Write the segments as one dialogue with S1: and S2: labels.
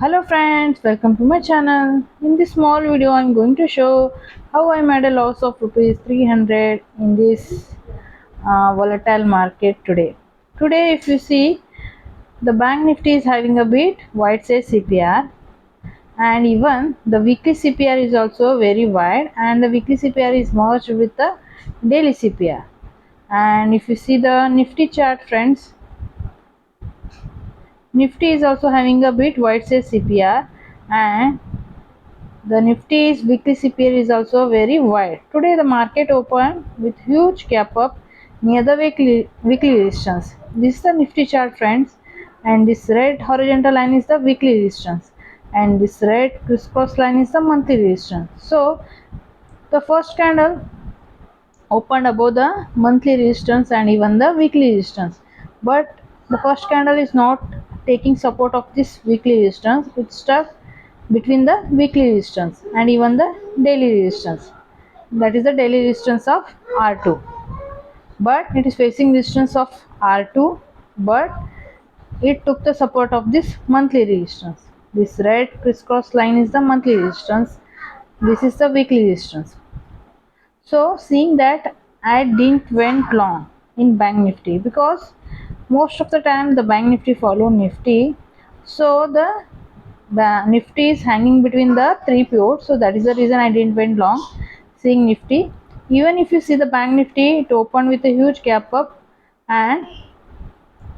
S1: Hello friends, welcome to my channel. In this small video I am going to show how I made a loss of rupees 300 in this volatile market today. Today if you see, the bank nifty is having a bit wide size CPR, and even the weekly CPR is also very wide, and the weekly CPR is merged with the daily CPR. And if you see the nifty chart friends, nifty is also having a bit wide size CPR, and the Nifty's weekly CPR is also very wide. Today the market opened with huge gap up near the weekly resistance. This is the Nifty chart friends, and this red horizontal line is the weekly resistance, and this red crisscross line is the monthly resistance. So the first candle opened above the monthly resistance and even the weekly resistance, but the first candle is not taking support of this weekly resistance. It's stuck between the weekly resistance and even the daily resistance, that is the daily resistance of R2, but it is facing resistance of R2, but it took the support of this monthly resistance. This red crisscross line is the monthly resistance, this is the weekly resistance. So seeing that, I didn't went long in bank nifty because most of the time the bank nifty follow nifty. So the nifty is hanging between the three pivots, so that is the reason I didn't went long seeing nifty. Even if you see the bank nifty, it opened with a huge gap up and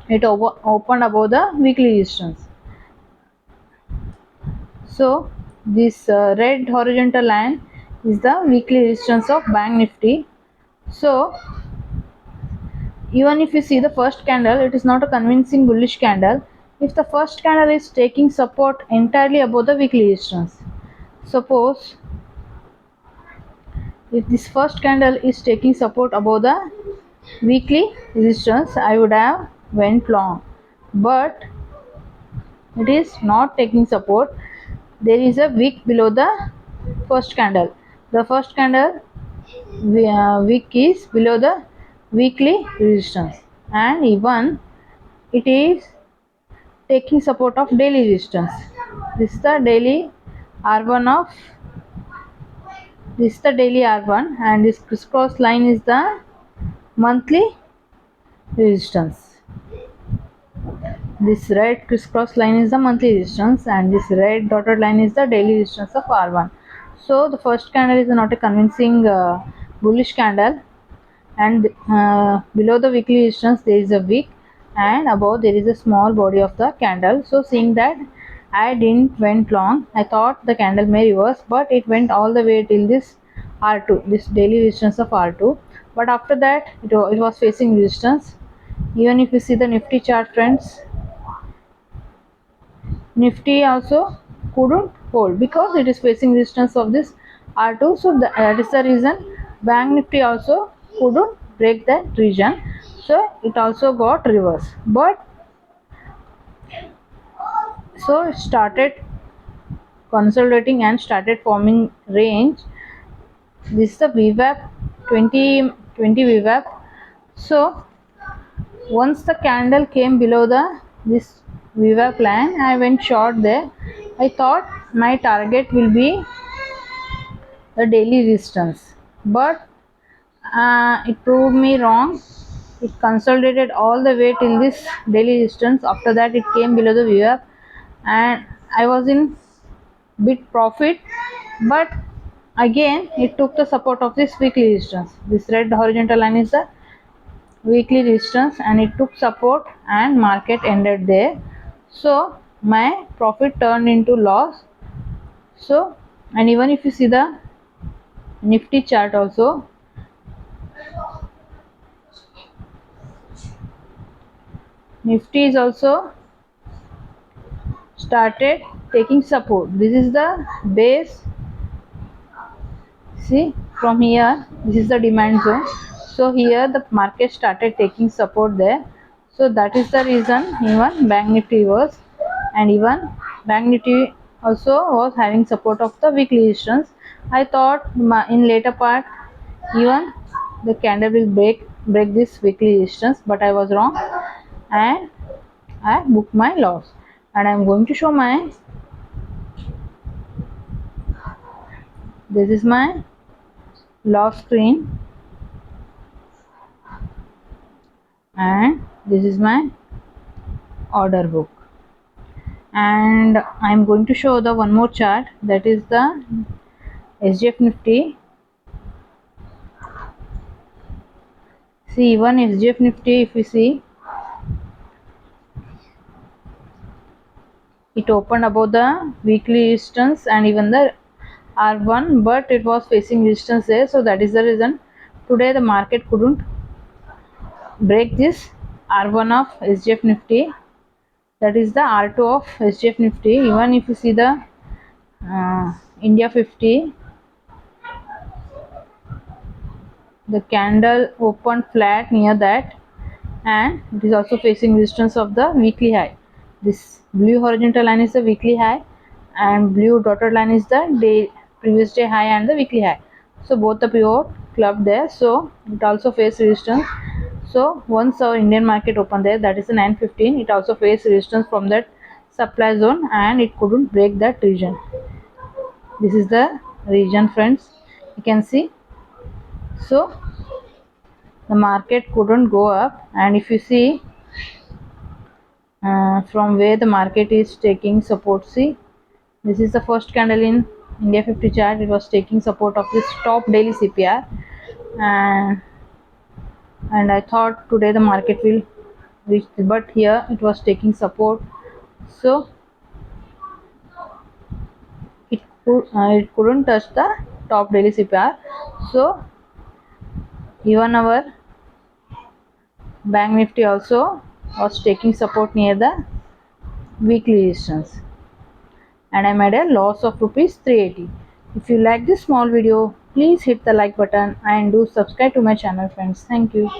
S1: it opened above the weekly resistance. So this red horizontal line is the weekly resistance of bank nifty. So even if you see the first candle, it is not a convincing bullish candle if the first candle is taking support entirely above the weekly resistance. Suppose if this first candle is taking support above the weekly resistance, I would have went long, but it is not taking support. There is a wick below the first candle. The first candle wick is below the weekly resistance, and even it is taking support of daily resistance. This is the daily R1 of this is the daily R1, and this crisscross line is the monthly resistance. This red crisscross line is the monthly resistance, and this red dotted line is the daily resistance of R1. So the first candle is not a convincing bullish candle, and below the weekly resistance there is a wick, and above there is a small body of the candle. So seeing that, I didn't went long. I thought the candle may reverse, but it went all the way till this R2, this daily resistance of R2. But after that it was facing resistance. Even if you see the nifty chart friends, nifty also couldn't hold because it is facing resistance of this R2. So that is the reason bank nifty also couldn't break that region, so it also got reverse. But so it started consolidating and started forming range. This is the VWAP 20 VWAP. So once the candle came below the this VWAP line, I went short there. I thought my target will be the daily resistance, but it proved me wrong. It consolidated all the way till this daily resistance. After that it came below the VWAP, and I was in bit profit, but again it took the support of this weekly resistance. This red horizontal line is the weekly resistance, and it took support and market ended there. So my profit turned into loss. So, and even if you see the nifty chart also, nifty is also started taking support. This is the base. See, from here this is the demand zone. So here the market started taking support there. So that is the reason even bank nifty was, and even bank nifty also was having support of the weekly resistance. I thought in later part even the candle will break this weekly resistance, but I was wrong, and I booked my loss. And I am going to show my This is my lock screen, and this is my order book. And I'm going to show the one more chart, that is the SGF Nifty. See, even SGF Nifty, if you see, it opened above the weekly resistance and even the R1, but it was facing resistance there, so that is the reason today the market couldn't break this R1 of SGF Nifty. That is the R2 of SGF Nifty. Even if you see the India 50, the candle opened flat near that, and it is also facing resistance of the weekly high. This blue horizontal line is the weekly high, and blue dotted line is the previous day high and the weekly high. So both the pivot clubbed there, so it also faced resistance. So once our Indian market opened there, that is the 915, it also faced resistance from that supply zone and it couldn't break that region. This is the region, friends, you can see. So the market couldn't go up, and if you see from where the market is taking support, see, this is the first candle in India 50 chart. It was taking support of this top daily CPR, and I thought today the market will reach, but here it was taking support, so it couldn't touch the top daily CPR. So even our Bank Nifty also was taking support near the weekly resistance, and I made a loss of Rs.380. If you like this small video, please hit the like button and do subscribe to my channel, friends. Thank you.